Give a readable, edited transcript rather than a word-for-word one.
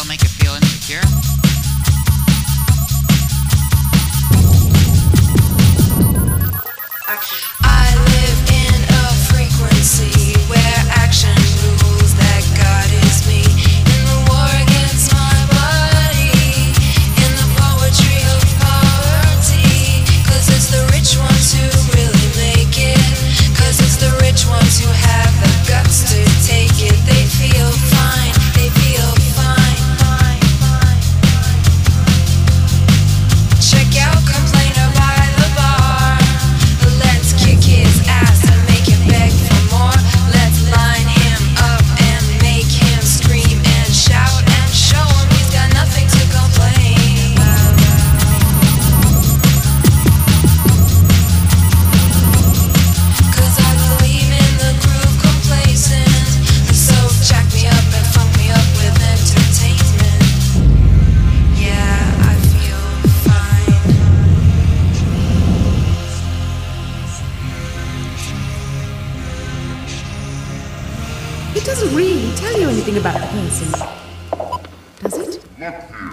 that'll make you feel insecure? I live in a frequency where action rules, that God is me. In the war against my body, in the poetry of poverty. 'Cause it's the rich ones who really make it. 'Cause it's the rich ones who have the guts to take it. They feel fine, they feel fine. Check out Complainer by the bar. Let's kick his ass and make him beg for more. Let's line him up and make him scream and shout and show him he's got nothing to complain about. 'Cause I believe in the groove complacent. So jack me up and funk me up with entertainment. Yeah, I feel fine. It doesn't really tell you anything about the person, does it? Look here.